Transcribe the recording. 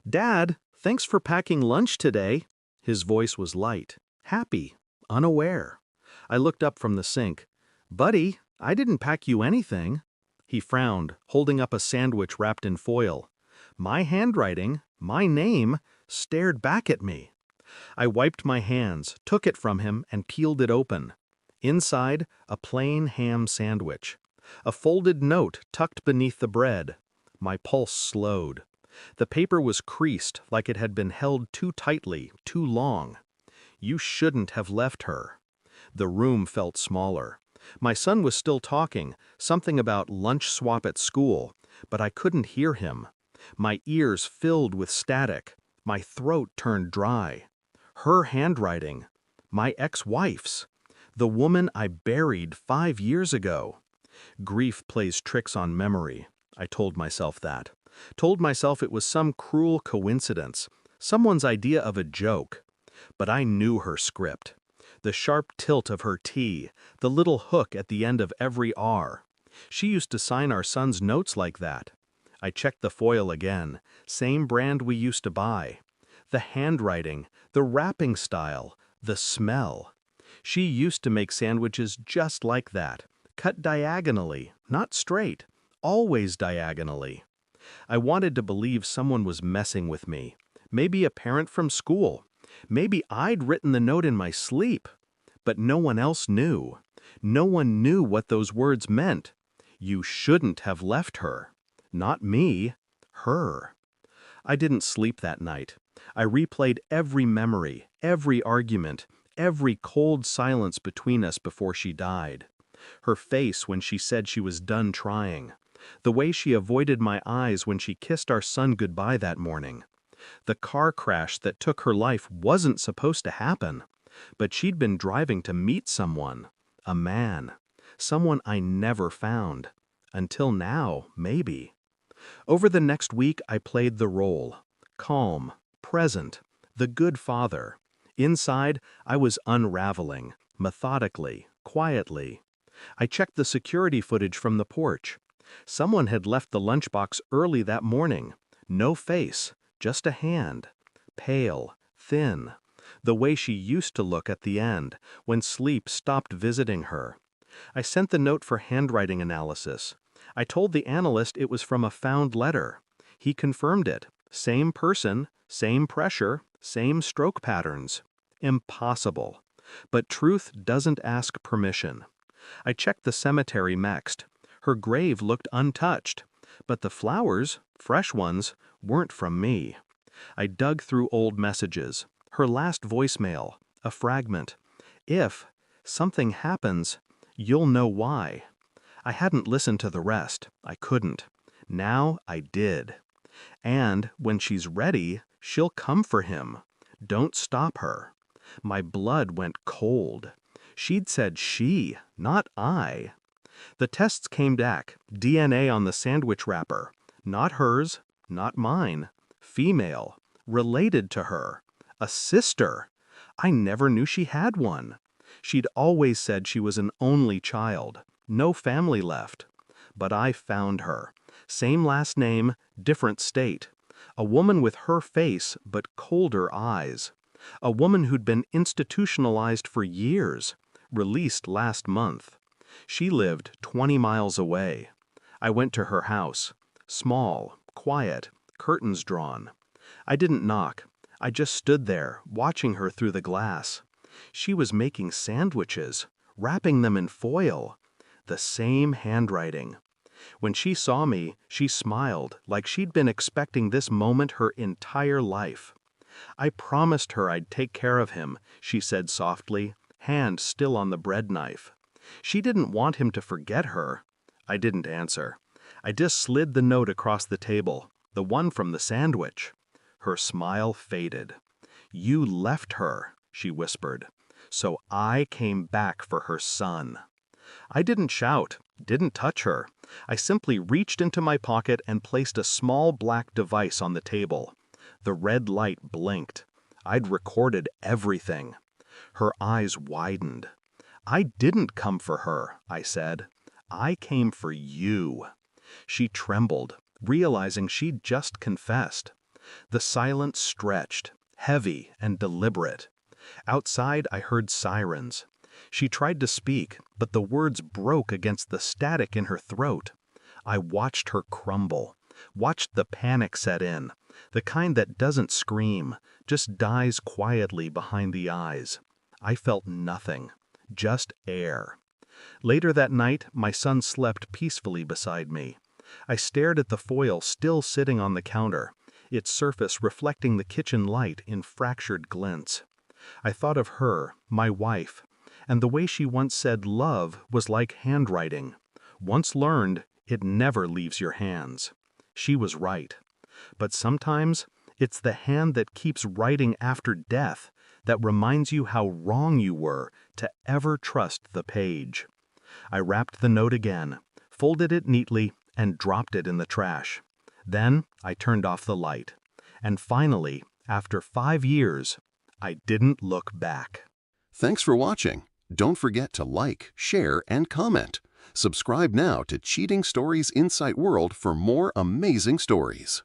Dad, thanks for packing lunch today. His voice was light, happy, unaware. I looked up from the sink. Buddy, I didn't pack you anything. He frowned, holding up a sandwich wrapped in foil. My handwriting, my name, stared back at me. I wiped my hands, took it from him, and peeled it open. Inside, a plain ham sandwich. A folded note tucked beneath the bread. My pulse slowed. The paper was creased like it had been held too tightly, too long. You shouldn't have left her. The room felt smaller. My son was still talking, something about lunch swap at school, but I couldn't hear him. My ears filled with static. My throat turned dry. Her handwriting. My ex-wife's. The woman I buried 5 years ago. Grief plays tricks on memory. I told myself that. Told myself it was some cruel coincidence, someone's idea of a joke. But I knew her script. The sharp tilt of her T, the little hook at the end of every R. She used to sign our son's notes like that. I checked the foil again, same brand we used to buy. The handwriting, the wrapping style, the smell. She used to make sandwiches just like that, cut diagonally, not straight, always diagonally. I wanted to believe someone was messing with me. Maybe a parent from school. Maybe I'd written the note in my sleep. But no one else knew. No one knew what those words meant. You shouldn't have left her. Not me. Her. I didn't sleep that night. I replayed every memory, every argument, every cold silence between us before she died. Her face when she said she was done trying. The way she avoided my eyes when she kissed our son goodbye that morning. The car crash that took her life wasn't supposed to happen, but she'd been driving to meet someone, a man, someone I never found. Until now, maybe. Over the next week, I played the role. Calm, present, the good father. Inside, I was unraveling, methodically, quietly. I checked the security footage from the porch. Someone had left the lunchbox early that morning. No face, just a hand. Pale, thin. The way she used to look at the end, when sleep stopped visiting her. I sent the note for handwriting analysis. I told the analyst it was from a found letter. He confirmed it. Same person, same pressure, same stroke patterns. Impossible. But truth doesn't ask permission. I checked the cemetery next. Her grave looked untouched, but the flowers, fresh ones, weren't from me. I dug through old messages, her last voicemail, a fragment. If something happens, you'll know why. I hadn't listened to the rest. I couldn't. Now I did. And when she's ready, she'll come for him. Don't stop her. My blood went cold. She'd said she, not I. The tests came back, DNA on the sandwich wrapper. Not hers, not mine. Female, related to her. A sister. I never knew she had one. She'd always said she was an only child, no family left. But I found her. Same last name, different state. A woman with her face but colder eyes. A woman who'd been institutionalized for years, released last month. She lived 20 miles away. I went to her house. Small, quiet, curtains drawn. I didn't knock. I just stood there, watching her through the glass. She was making sandwiches, wrapping them in foil. The same handwriting. When she saw me, she smiled like she'd been expecting this moment her entire life. I promised her I'd take care of him, she said softly, hand still on the bread knife. She didn't want him to forget her. I didn't answer. I just slid the note across the table, the one from the sandwich. Her smile faded. You left her, she whispered. So I came back for her son. I didn't shout, didn't touch her. I simply reached into my pocket and placed a small black device on the table. The red light blinked. I'd recorded everything. Her eyes widened. I didn't come for her, I said. I came for you. She trembled, realizing she'd just confessed. The silence stretched, heavy and deliberate. Outside, I heard sirens. She tried to speak, but the words broke against the static in her throat. I watched her crumble, watched the panic set in, the kind that doesn't scream, just dies quietly behind the eyes. I felt nothing, just air. Later that night, my son slept peacefully beside me. I stared at the foil still sitting on the counter, its surface reflecting the kitchen light in fractured glints. I thought of her, my wife, and the way she once said love was like handwriting. Once learned, it never leaves your hands. She was right. But sometimes, it's the hand that keeps writing after death that reminds you how wrong you were to ever trust the page. I wrapped the note again, folded it neatly, and dropped it in the trash. Then I turned off the light. And finally, after 5 years, I didn't look back. Thanks for watching. Don't forget to like, share, and comment. Subscribe now to Cheating Stories Insight World for more amazing stories.